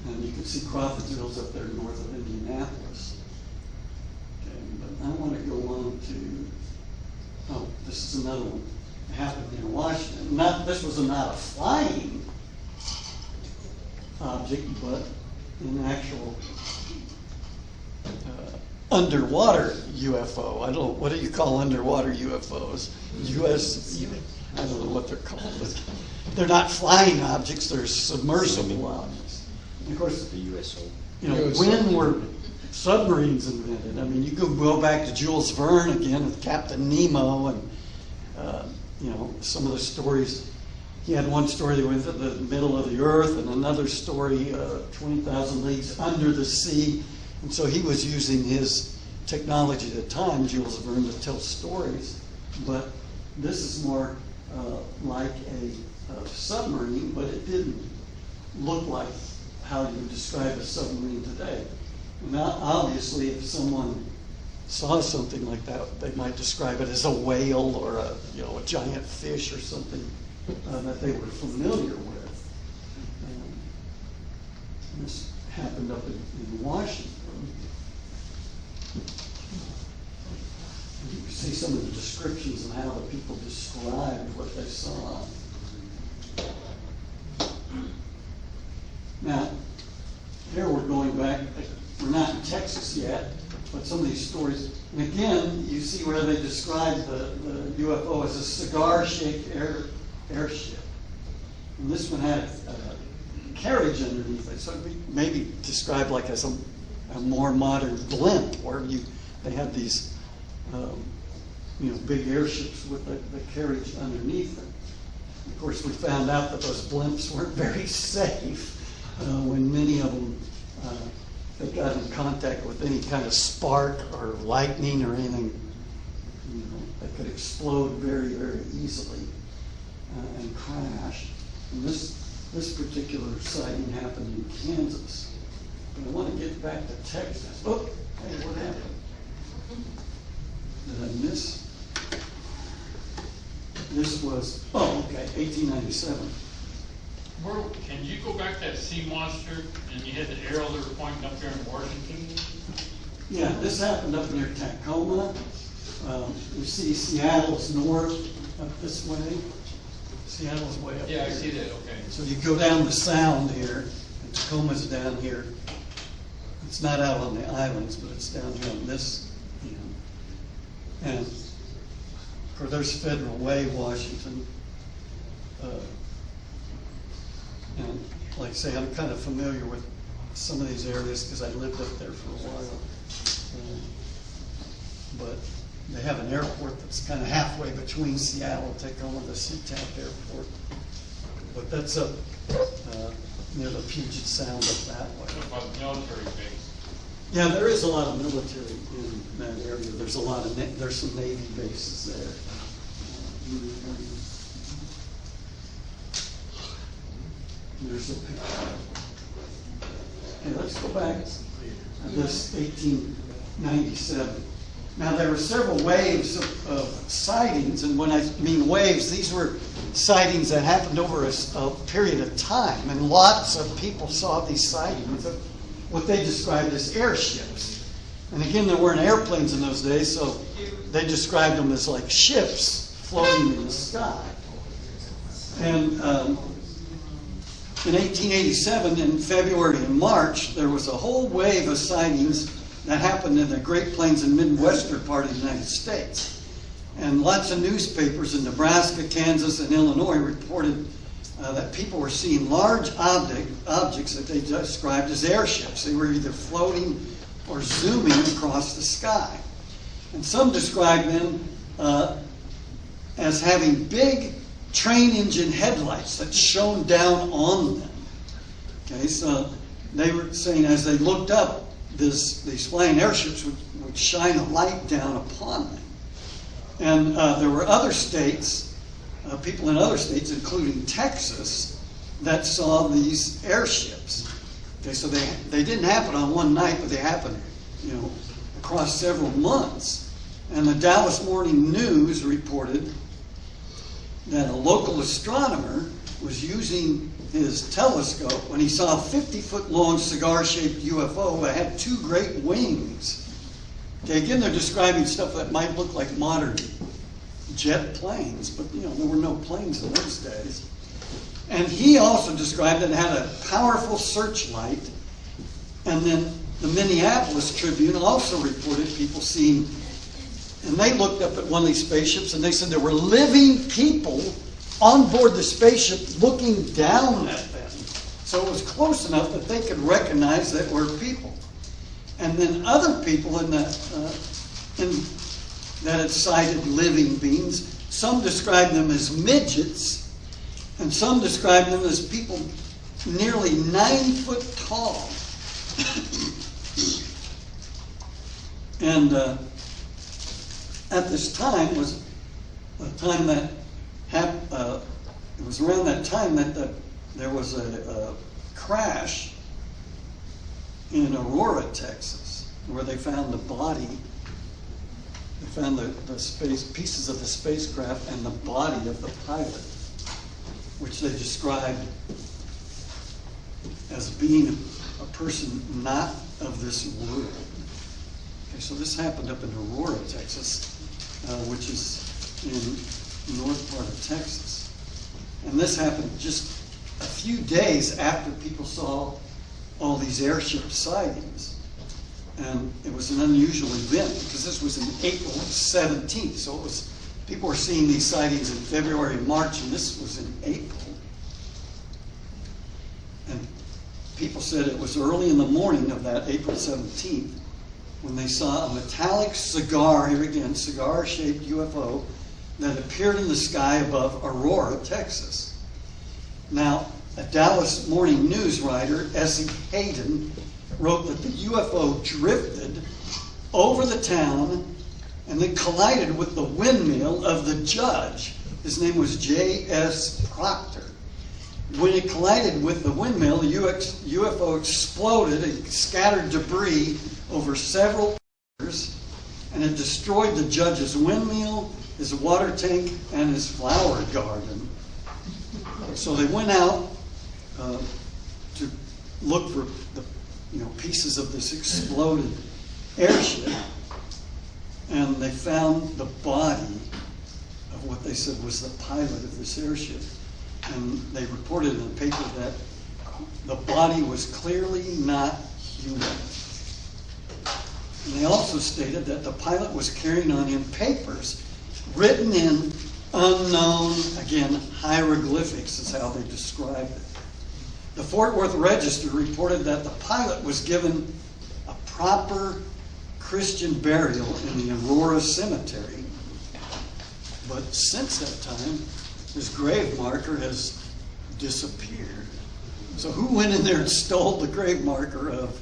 And you can see Crawfordsville's up there north of Indianapolis. Okay, but I want to go on to, this is another one. It happened near Washington. This was not a flying object, but an actual underwater UFO. I don't know, what do you call underwater UFOs? I don't know what they're called, but they're not flying objects, they're submersible objects. And of course, the USO. When were submarines invented? I mean, you could go back to Jules Verne again with Captain Nemo and, some of the stories. He had one story that went to the middle of the earth and another story, 20,000 leagues under the sea. And so he was using his technology at the time, Jules Verne, to tell stories. But this is more like a submarine, but it didn't look like how you would describe a submarine today. Now, obviously, if someone saw something like that, they might describe it as a whale or a giant fish or something that they were familiar with. And this happened up in Washington. You can see some of the descriptions of how the people described what they saw. Now, here we're going back, we're not in Texas yet, but some of these stories, and again, you see where they describe the UFO as a cigar-shaped airship. And this one had a carriage underneath it, so it'd be maybe described like as a more modern blimp, where they had these big airships with the carriage underneath them. Of course, we found out that those blimps weren't very safe when many of them they got in contact with any kind of spark or lightning or anything that could explode very, very easily and crash. And this particular sighting happened in Kansas. But I want to get back to Texas. Oh, hey, what happened? Did I miss? This was, 1897. Can you go back to that sea monster and you had the arrow that were pointing up there in Washington? Yeah, this happened up near Tacoma. You see Seattle's north up this way. Seattle's way up Yeah, here. I see that, okay. So you go down the Sound here, and Tacoma's down here. It's not out on the islands, but it's down here on this, And of course, there's Federal Way, Washington. And like I say, I'm kind of familiar with some of these areas because I lived up there for a while. But they have an airport that's kind of halfway between Seattle, Tacoma, the SeaTac airport. But that's up near the Puget Sound up that way. What about the military base? Yeah, there is a lot of military in that area. There's a lot of there's some Navy bases there. There's a picture. Okay, let's go back to this 1897. Now there were several waves of sightings, and when I mean waves, these were sightings that happened over a period of time, and lots of people saw these sightings of what they described as airships. And again, there weren't airplanes in those days, so they described them as like ships floating in the sky. And in 1887, in February and March, there was a whole wave of sightings that happened in the Great Plains and Midwestern part of the United States. And lots of newspapers in Nebraska, Kansas, and Illinois reported that people were seeing large objects that they described as airships. They were either floating or zooming across the sky. And some described them as having big train engine headlights that shone down on them. Okay, so they were saying as they looked up, these flying airships would shine a light down upon them. And there were other states, people in other states, including Texas, that saw these airships. Okay, so they didn't happen on one night, but they happened, across several months. And the Dallas Morning News reported that a local astronomer was using his telescope when he saw a 50-foot-long cigar-shaped UFO that had two great wings. Okay, again, they're describing stuff that might look like modern jet planes, but there were no planes in those days. And he also described that it had a powerful searchlight. And then the Minneapolis Tribune also reported people seeing, and they looked up at one of these spaceships and they said there were living people on board the spaceship looking down at them. So it was close enough that they could recognize that were people. And then other people that had cited living beings, some described them as midgets, and some described them as people nearly 9 foot tall. And at this time was a time that it was around that time that there was a crash in Aurora, Texas, where they found the body. They found the pieces of the spacecraft and the body of the pilot, which they described as being a person not of this world. Okay, so this happened up in Aurora, Texas, which is in the north part of Texas. And this happened just a few days after people saw all these airship sightings. And it was an unusual event because this was in April 17th. So it was, people were seeing these sightings in February and March, and this was in April. And people said it was early in the morning of that April 17th when they saw a metallic cigar, here again, cigar-shaped UFO that appeared in the sky above Aurora, Texas. Now, a Dallas Morning News writer, Essie Hayden, wrote that the UFO drifted over the town and then collided with the windmill of the judge. His name was J.S. Proctor. When it collided with the windmill, the UFO exploded and scattered debris over several acres, and it destroyed the judge's windmill, his water tank, and his flower garden. So they went out to look for the pieces of this exploded airship, and they found the body of what they said was the pilot of this airship. And they reported in the paper that the body was clearly not human. And they also stated that the pilot was carrying on him papers written in Unknown, again, hieroglyphics is how they describe it. The Fort Worth Register reported that the pilot was given a proper Christian burial in the Aurora Cemetery. But since that time, his grave marker has disappeared. So who went in there and stole the grave marker of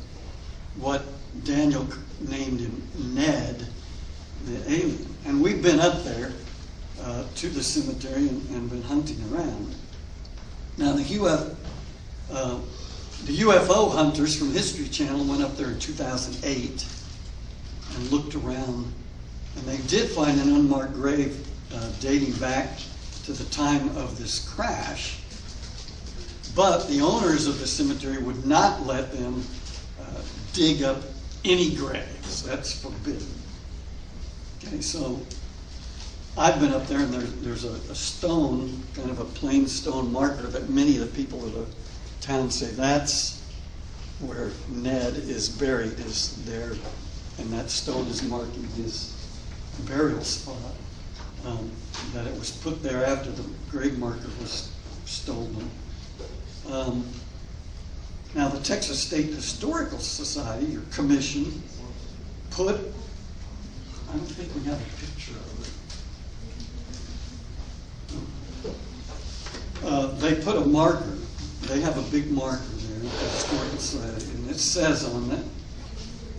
what Daniel named him Ned, the alien? And we've been up there to the cemetery and been hunting around. Now the UFO hunters from History Channel went up there in 2008 and looked around, and they did find an unmarked grave dating back to the time of this crash. But the owners of the cemetery would not let them dig up any graves. That's forbidden. Okay, so I've been up there, and there's a stone, kind of a plain stone marker that many of the people of the town say that's where Ned is buried, is there, and that stone is marking his burial spot. That it was put there after the grave marker was stolen. Now the Texas State Historical Society, or Commission, put, I don't think we have a picture of it. They put a marker, they have a big marker there, the Historical Society, and it says on it,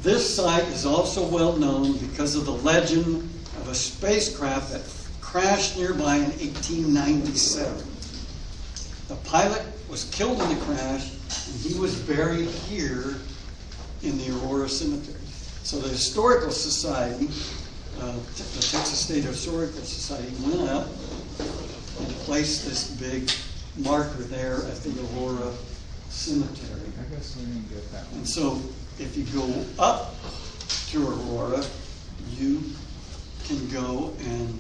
this site is also well known because of the legend of a spacecraft that crashed nearby in 1897. The pilot was killed in the crash, and he was buried here in the Aurora Cemetery. So the Historical Society, the Texas State Historical Society, went up and placed this big marker there at the Aurora Cemetery. I guess we didn't get that one. And so if you go up to Aurora, you can go and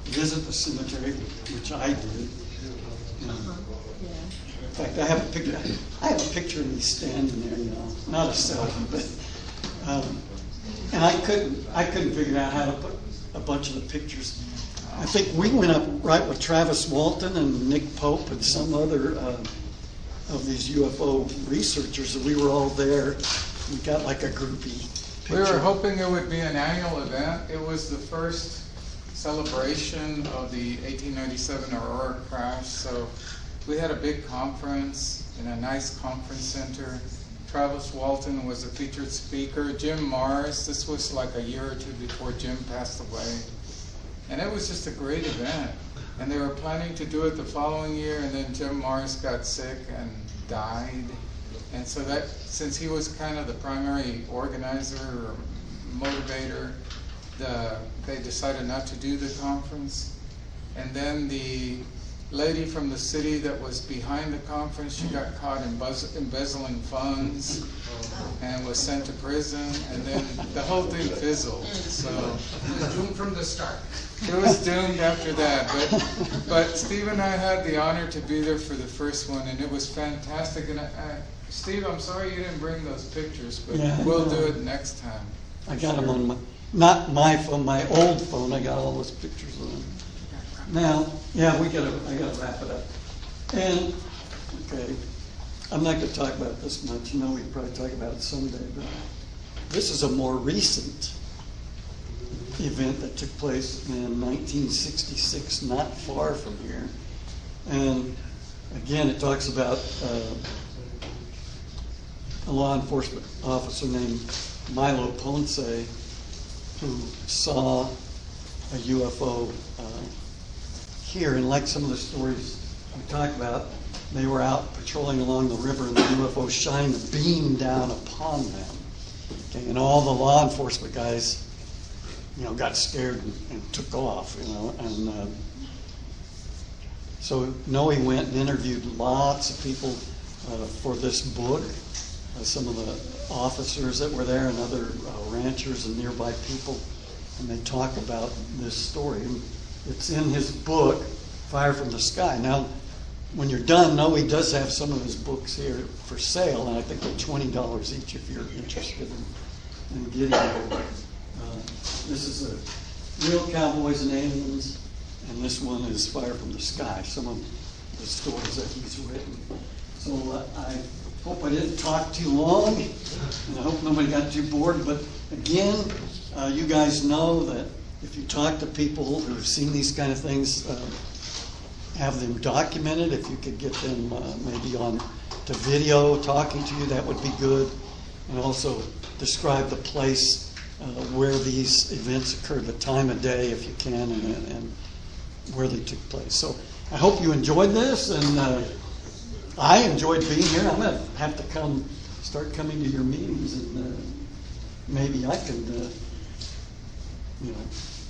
visit the cemetery, which I did. In fact, I have a picture of me standing there, not a selfie, but and I couldn't figure out how to put a bunch of the pictures. I think we went up right with Travis Walton and Nick Pope and some other of these UFO researchers, and we were all there. We got like a groupie picture. We were hoping it would be an annual event. It was the first celebration of the 1897 Aurora crash, so we had a big conference in a nice conference center. Travis Walton was a featured speaker. Jim Mars, this was like a year or two before Jim passed away. And it was just a great event. And they were planning to do it the following year, and then Jim Mars got sick and died. And so that, since he was kind of the primary organizer or motivator, they decided not to do the conference. And then the lady from the city that was behind the conference, she got caught embezzling funds and was sent to prison, and then the whole thing fizzled. So It was doomed from the start. it was doomed after that. But Steve and I had the honor to be there for the first one, and it was fantastic. And Steve, I'm sorry you didn't bring those pictures, but Yeah, we'll do it next time. I got them on not my phone, my old phone. I got all those pictures of them. Now, yeah, I gotta wrap it up. And okay, I'm not gonna talk about this much. We can probably talk about it someday. But this is a more recent event that took place in 1966, not far from here. And again, it talks about a law enforcement officer named Milo Ponce, who saw a UFO here. And like some of the stories we talked about, they were out patrolling along the river, and the UFO shined a beam down upon them. Okay, and all the law enforcement guys, got scared and took off. And so Noe went and interviewed lots of people for this book. Some of the officers that were there and other ranchers and nearby people, and they talk about this story. And it's in his book, Fire from the Sky. Now, when you're done, Noe does have some of his books here for sale, and I think they're $20 each if you're interested in getting them. This is a Real Cowboys and Aliens, and this one is Fire from the Sky, some of the stories that he's written. So I hope I didn't talk too long, and I hope nobody got too bored, but again, you guys know that if you talk to people who've seen these kind of things, have them documented. If you could get them maybe on to video talking to you, that would be good. And also describe the place where these events occurred, the time of day if you can, and where they took place. So I hope you enjoyed this, and I enjoyed being here. I'm going to have to start coming to your meetings, and maybe I can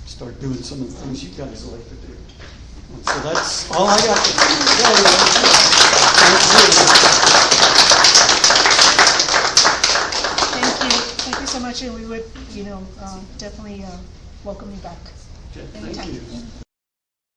start doing some of the things you guys like to do. And so that's all I got to tell you. Thank you so much, and we would, definitely welcome you back. Okay, anytime. thank you.